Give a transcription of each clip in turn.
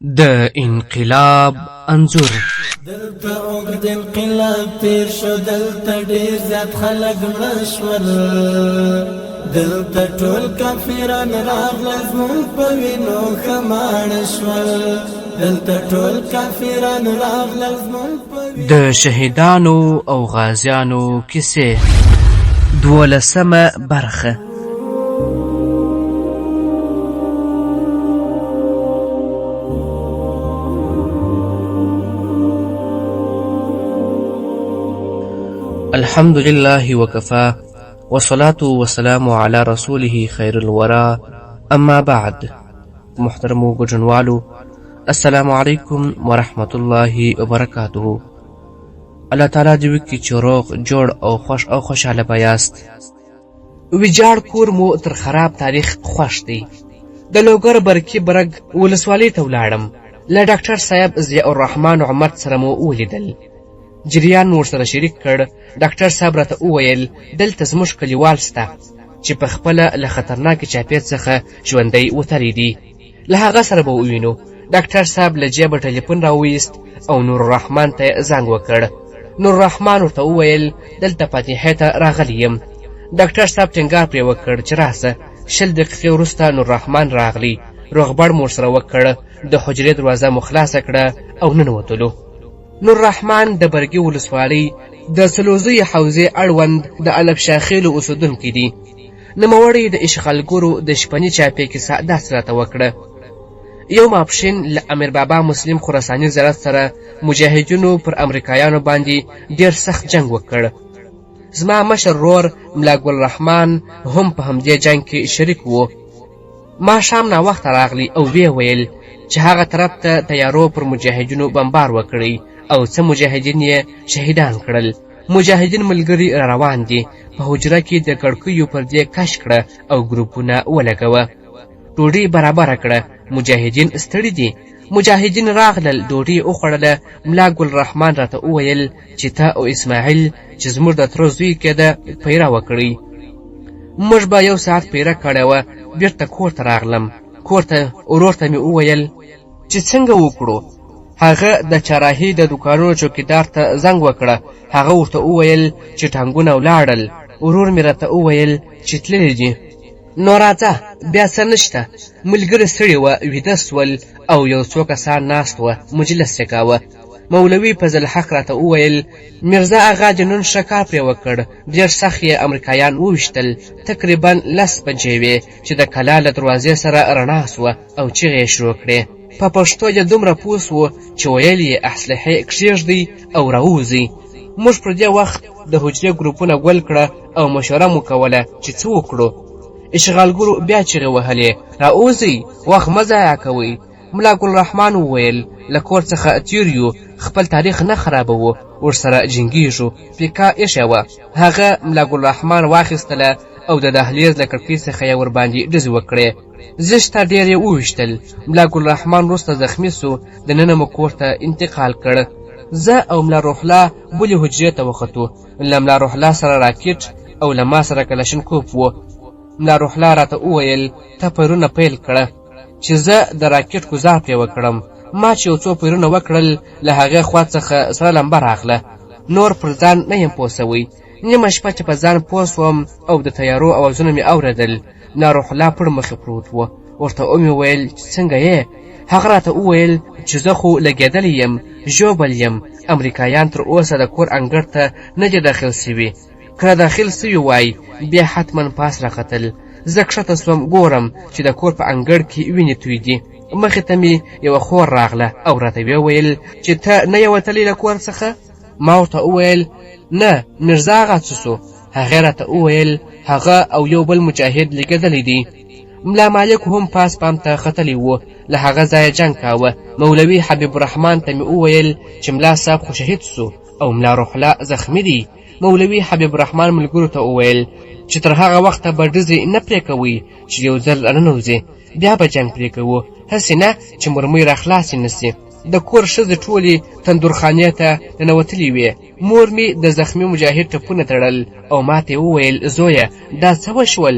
د انقلاب انځور. دلته اوږد انقلاب تیر شو، دلته ډیر زیات خلک مړه شول، دلته ټول کافران راغلل زموږ په وینو ښه ماړه شول، دلته ټول کافران راغلل زموږ په وینو. د شهیدانو او غازیانو کیسې، 12مه برخه. الحمد لله وكفى والصلاة والسلام على رسوله خير الورى اما بعد. محترمو ګډونوالو، السلام علیکم ورحمت الله وبرکاته. الله تعالی دې وکړي چې روغ جوړ او خوش او خوشحاله بیاست. ویجاړ کور مو تر خراب تاریخ خوښ دی. د لوګر برکي برګ ولسوالۍ ته ولاړم. له ډاکټر صاحب ضیاء الرحمن عمر سره مو ولیدل. جریان مو ورسره شریک کړ. ډاکټر صاحب راته وویل دلته زموږ کلیوال سته چې په خپله له خطرناکې چاپېر څخه ژوندی وتلی دي، له هغه سره به ووینو. ډاکټر صاحب له جیبه ټلیفون راوویست او نور الرحمن ته یې زنګ وکړ. نور الرحمن ورته وویل دلته فاتحې ته راغلی یم. ډاکټر صاحب ټینګار پرې وکړ چې راسه. 20 دقیقې وروسته نور الرحمن راغلی. روغبړ مو ورسره وکړ، د حجرې دروازه مو خلاصه کړه او ننوتلو. نور الرحمن د برګي ولسوالۍ د سلوزۍ حوزې اړوند د الف شاخیلو اوسېدونکی دي. نوموړی د اشغالګرو د شپني چاپې کیسه داسې راته وکړه. یو ماپښین له امیر بابا مسلم خراساني زرت سره مجاهدینو پر امریکایانو باندې ډیر سخت جنگ وکړ. زما مشر رور ملا ګل رحمان هم په همدې جنگ کې شریک و. ماښام ناوخته راغلی او ویې ویل چې هغه طرف ته تیارو پر مجاهدینو بمبار وکړی او څه مجاهدین یې شهیدان کړل. مجاهدین ملګري را روان دي. په حجره کې د کړکیو پردې کش کړه او ګروپونه ولګوه. ډوډۍ برابره کړه. مجاهدین ستړي دي. مجاهدین راغلل، ډوډۍ وخوړله. ملا ګل رحمان راته وویل چې ته او اسماعیل چې زموږ د تره زوی کېده پیره وکړئ. موږ به 1 ساعت پیره کړې وه. بیرته کور ته راغلم. کور ته ورور ته مې وویل چې څنګه وکړو. هغه د چراهي د دوکانونو چوکیدار ته زنګ وکړه. هغه ورته وویل چې ټانګونه ولاړل. ورور مې راته وویل چې تللی دي. نو راځه بیا څه نشته. ملګري ستړي وه، ویده سول او یو څو کسان ناست وه، مجلس یې کاوه. مولوي فضل حق راته وویل میرزا اغا دې نن ښه کار پرې وکړ. ډېر سخت یې امریکایان وویشتل. تقریبا 10 بجې وې چې د کلا له دروازې سره رڼا سوه او چیغې یې شروع کړې. په پښتو یې دومره پوه سو چې ویل یې اسلحې کښېږدئ او راووځئ. موږ پر دې وخت د حجرې ګروپونه ګل کړه او مشوره مو کوله چې څه وکړو. اشغالګرو بیا چیغې وهلې راووځئ، وخت مه ضایع کوئ. ملا ګل رحمان وویل له کور څخه تیر یو، خپل تاریخ نه خرابوو، ورسره جنګیږو. پیکا ایښې وه. هغه ملا ګل رحمان واخیستله او د دهلیز له کړکۍ څخه یې ورباندې ډزې وکړې. زشته ډېر یې وویشتل. ملا ګل رحمان وروسته زخمي سو. دننه مو کور ته انتقال کړ. زه او ملا روح الله بلې حجرې ته وختو. له ملا روح الله سره راکټ او له ما سره کلشنکوف و. ملا روح الله راته وویل ته پیرونه پیل کړه چې زه د راکټ ګزار پرې وکړم. ما چې یو څو پیرونه وکړل، له هغې خوا څخه سره لمبه راغله. نور پر ځان نه یم پوه سوی. نیمه شپه چې په ځان پوه سوم او د تیارو اوازونه مې اورېدل. ملا روح الله پر مخې پروت و. ورته ومې ویل چې څنګه یې؟ هغه راته وویل چې زه خو لګېدلی یم، ژوبل یم. امریکایان تر اوسه د کور انګړ ته نه دي داخل سوي. که داخل سوي وای بیا حتما پاس راختل. زه کښته سوم، ګورم چې د کور په انګړ کې وینې توی دي. مخې ته مې یوه خور راغله او راته ویې ویل چې ته نه یې وتلی له کور څخه؟ ما ورته وویل نه، میرزا هغه څه سو؟ هغې راته وویل هغه او یو بل مجاهد لګېدلی دي. ملا مالک هم پاس پام ته ختلی و. له هغه ځایه جنګ کاوه. مولوي حبیب الرحمن ته مې وویل چې ملا صاحب خو شهید سو او ملا روح الله زخمي دي. مولوي حبیب الرحمن ملګرو ته وویل چې تر هغه وخته به ډزې نه پرې کوئ چې یو ځل راننوځي، بیا به جنګ پرې کوو، هسې نه چې مرمۍ را خلاصې نه سي. د کور ښځې ټولې تندورخانې ته ننوتلې وې. مور مې د زخمي مجاهد ټپونه تړل او ما ته یې وویل زویه دا څه وشول؟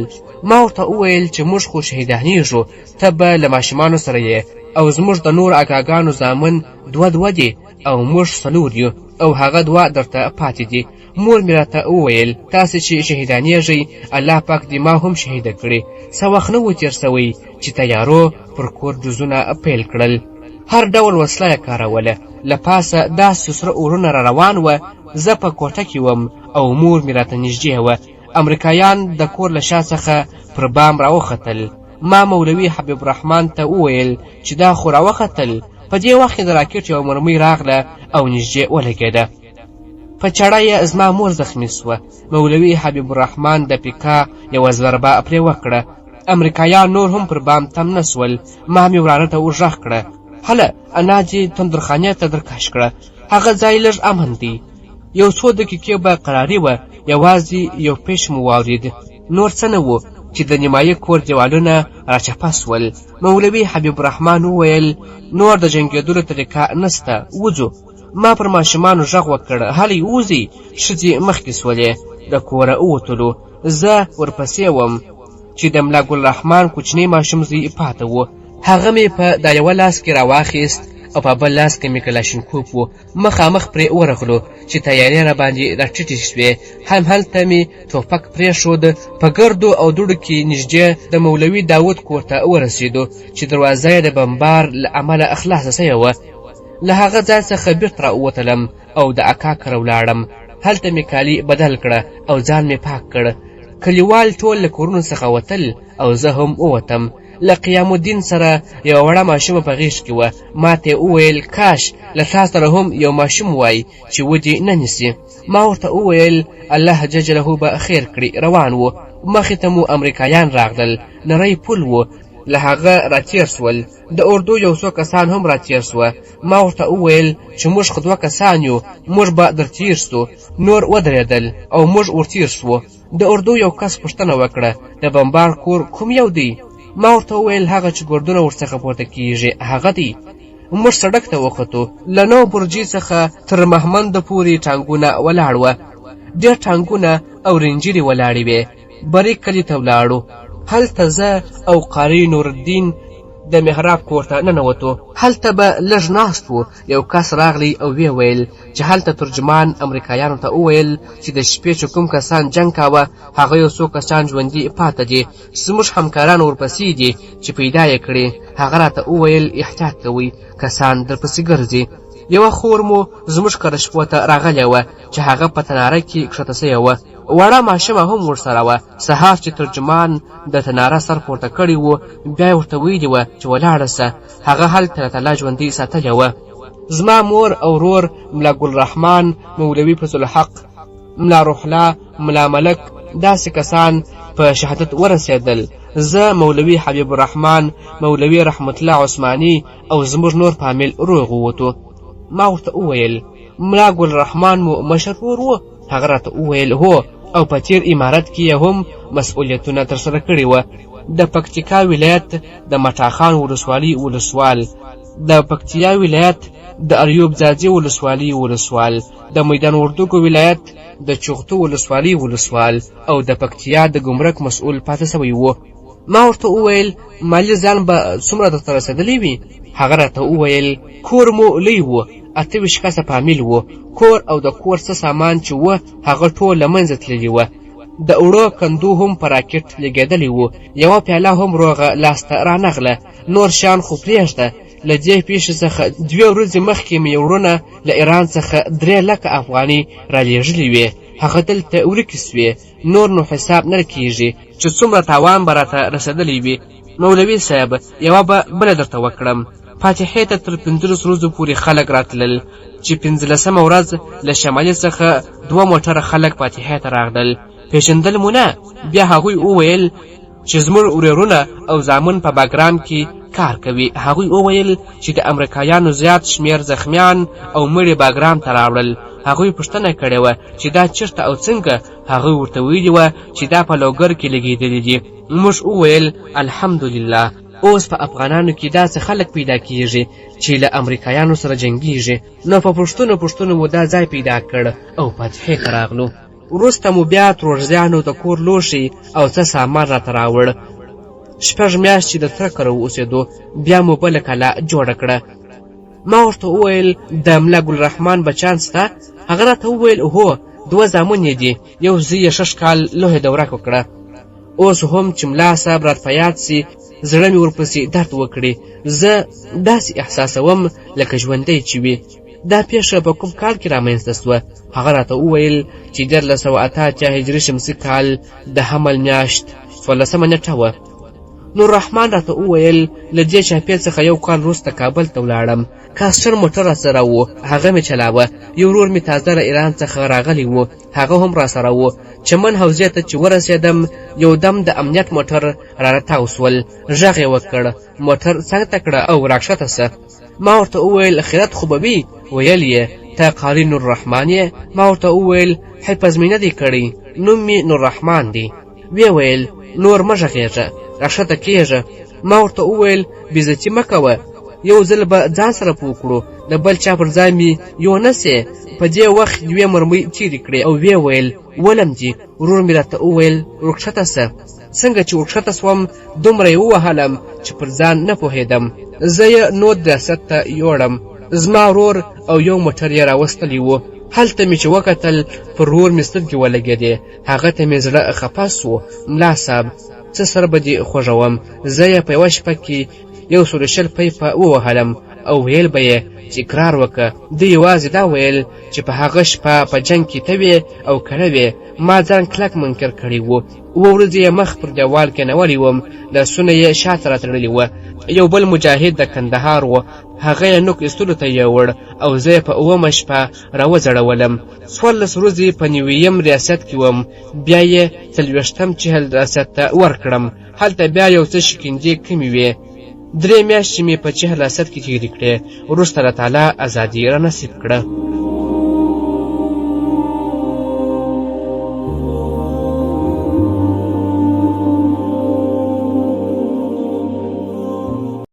ما ورته وویل چې موږ خو شهیدانیږو، ته به له ماشومانو سره یې او زموږ د نور اکاګانو زامن 2 دي او موږ 4 یو او هغه 2 درته پاتې دي. مور مې راته وویل تاسې چې شهیدانیږئ الله پاک دې ما هم شهیده کړي. څه وخت نه و تېر سوی چې تیارو پر کور ډزونه پیل کړل. هر ډول وسله یې کاروله. له پاسه داسې سره اورونه را روان وه. زه په کوټه کې وم او مور مې راته نږدې وه. امریکایان د کور له شا څخه پر بام راوختل. ما مولوي حبیب الرحمن ته وویل چې دا خو راوختل. په دې وخت کې د راکټ یوه مرمۍ راغله او نږدې ولګېده. په چړه یې زما مور زخمي سوه. مولوي حبیب الرحمن د پیکا یوه ضربه پرې وکړه. امریکایان نور هم پر بام تم نه سول. ما مې وراره ته وغږ کړه هله انا دې تندرخانې ته درکش کړه. هغه ځای لږ امن دی. یو څو دقیقې به قراري وه. یوازې یو پیش مو واورېد. نور څه نه و چې د نیمایي کور دیوالونه راچپه سول. مولوي حبیب الرحمن وویل نور د جنګېدلو طریقه نسته، وځو. ما پر ماشومانو غږ وکړ هلئ وځئ. ښځې مخکې سولې. د کوره ووتلو. زه ورپسې وم چې د ملا ګل رحمان کوچنی ماشوم زوی پاته و. هغه مې په دا یوه لاس کې راواخیست او په بل لاس کې مې کلاشینکوف و. مخامخ پرې ورغلو چې تیارې را باندې راټیټې شوې. هم هلته مې ټوپک پرېښود. په ګردو او دوړو کې نږدې د مولوي داود کور ته ورسېدو چې دروازه یې د بمبار له امله خلاصه سوې وه. له هغه ځای څخه بیرته راووتلم او د اکا کره ولاړم. هلته مې کالي بدل کړه او ځان مې پاک کړ. کلیوال ټول له کورونو څخه وتل او زه هم ووتم. له قیام الدین سره یوه وړه ماشومه په غېږ کې وه. ما ته وویل کاش له تا سره هم یو ماشوم وای چې ودې نه نیسي. ما ورته وویل الله جل به خیر کړي. روان و. مخې ته مو امریکایان راغلل. نری پل و. له هغه راتېر سول. د اردو یو څو کسان هم راتېر سوه. ما ورته وویل چې موږ خو 2 کسان یو، موږ به در تېر سو. نور ودرېدل او موږ ورتېر سوو. د اردو یو کس پوښتنه وکړه د بمبار کور کوم یو دی؟ ما ورته وویل هغه چې ګردونه ورڅخه پورته کېږي هغه دی. موږ سړک ته وختو. له 9 برجي څخه تر مهمند پورې ټانګونه ولاړ وه. ډېر ټانګونه او رینجرې ولاړې وې. بریک کلي ته ولاړو. هلته زه او قاري نورالدین د محراب کور ته ننوتو. هلته به لږ ناست و. یو کس راغلی او ویې ویل چې هلته ترجمان امریکایانو ته وویل چې د شپې چې کوم کسان جنګ کاوه هغه یو څو کسان ژوندي پاته دي. زموږ همکاران ورپسې دي چې پیدا یې کړي. هغه راته وویل احتیاط کوئ کسان درپسې ګرځي. یوه خور مو زموږ کره شپو ته راغلی وه چې هغه په تناره کې کښته سوې وه. وړه ماشومه هم ورسره وه. سهار چې ترجمان د تناره سر پورته کړی و بیا یې ورته ویلي وه چې ولاړه سه. هغه هلته تعالی ژوندۍ ساتلې وه. زما مور او ورور ملا ګل رحمان، مولوي فضل الحق، ملا روح الله، ملا ملک داسې کسان په شهادت ورسېدل. زه مولوي حبیب الرحمن، مولوي رحمت الله عثماني او زموږ نور فامیل روغ ووتو. ما ورته وویل ملا ګل رحمان مو مشر ورور و؟ هغه راته وویل هو او په تیر امارت کې یې هم مسؤلیتونه ترسره کړي وه. د پکتیکا ولایت د مټاخان ولسوالي ولسوال، د پکتیا ولایت د اریوب ځاځي ولسوالي ولسوال، د میدان وردګو ولایت د چغتو ولسوالي ولسوال او د پکتیا د ګمرک مسؤل پاتې سوی و. ما ورته وویل مالي ځان به څومره درته رسېدلی وي؟ هغه راته وویل کور مو لوی و، 28 کسه فامیل و. کور او د کور څه سامان چې و هغه ټول له منځه تللي وه. د اوړو کندو هم په راکټ لګېدلی و. یوه پیاله هم روغه لاسته رانغله. نور شیان خو پرېږده. له دې پیښې څخه 2 ورځې مخکې مې وروڼه له ایران څخه 3 لکه افغانۍ رالېږلي وې. هغه دلته ورکې سوې. نور نو حساب نه کېږي چې څومره تاوان به راته رسېدلی وي. مولوي صاحب یوه به بله درته وکړم. فاتحې ته تر 15 ورځو پورې خلک راتلل چې 15مه ورځ له شمالي څخه 2 موټره خلک فاتحې ته راغلل. پیژندل مو نه؟ بیا هغوی وویل چې زموږ ورورونه او زامن په باګرام کې کار کوي. هغوی وویل چې د امریکایانو زیات شمیر زخمیان او مړي باګرام ته راوړل. هغوی پوښتنه کړې وه چې دا چېرته او څنګه؟ هغوی ورته ویلي وه چې دا په لوګر کې لګېدلي دي. موږ وویل الحمدلله اوس په افغانانو کې داسې خلک پیدا کیږي چې له امریکایانو سره جنګیږي. نو په پوښتنو مو دا ځای پیدا کړ او فتحې ته راغلو. وروسته مو بیا تروږزیانو د کور لوښي او څه سامان راته راوړ. 6 میاشتې د تره کره اوسېدو، بیا مو بله کلا جوړه کړه. ما ورته وویل د ملا ګلرحمان بچیان سته؟ هغه راته وویل هو، 2 زامن یې دي، یو زوی یې 6 کال لویه دوره وکړه. اوس هم چې ملا صاحب راته په یاد سي، زړه مې ورپسې درد وکړي. زه داسې احساسوم لکه ژوندی چې وي. دا پیښه په کوم کال کې رامنځته سوه؟ هغه راته وویل چې 1388 هجري شمسي کال د حمل میاشت 14 نیټه وه. نور رحمان راته وویل له دې چاپې څخه یو کال وروسته کابل ته ولاړم. کاسټر موټر راسره و، هغه مې چلاوه. یو ورور مې تازه له ایران څخه راغلی و، هغه هم راسره و. چمن حوزې ته چې ورسېدم، یو دم د امنیت موټر راتاو سول. غږ یې وکړ، موټر څنګ ته کړه او راکښته سه. ما ورته وویل خیرت خو به وي؟ ویل یې ته قاري نور رحمان یې؟ ما ورته وویل حفظ مې نه دی کړی، نوم مې نور رحمان دی. وی ویل نور مه غږېږه، راکښته کېږه. ما ورته وویل بېزتي مه کوه، یو ځل به ځان سره پوه کړو، د بل چا پر ځای مې یو نسې. په دې وخت 2 مرمۍ تېرې کړې او وی ویل ولم دي. ورور مې راته وویل ورکښته سه. څنګه چې ورکښته سوم، دومره یې ووهلم چې پر ځان نه پوهېدم. زه یې نور ریاست ته یوړم، زما ورور او یو موټر یې راوستلی و. هلته مې چې وکتل، پر ورور مې سترګې ولګېدې. هغه ته مې زړه خفه سو. ملا صاحب څه سره به دې خوږوم؟ زه یې په 1 شپه کې 120 پیپه ووهلم او ویل به یې چې اقرار وکړه. ده یوازې دا ویل چې په هغه شپه په جنګ کې ته وې او کړه وې. ما ځان کلک منکر کړی و. 2 ورځې یې مخ پر دیوال کې نولی وم، لاسونه یې شاته راتړلي وه. یو بل مجاهد د کندهار و، هغه یې نوک ایستلو ته یوړ او زه یې په 9مه شپه راوځړولم. 14 ورځې په 9یم ریاست کې وم، بیا یې 40م چهل ریاست ته ورکړم. هلته بیا یو څه شکنجې کمې وې. 3 میاشتې مې په چهل ریاست کې تېرې کړې. وروسته الله تعالی ازادي را نصیب کړه.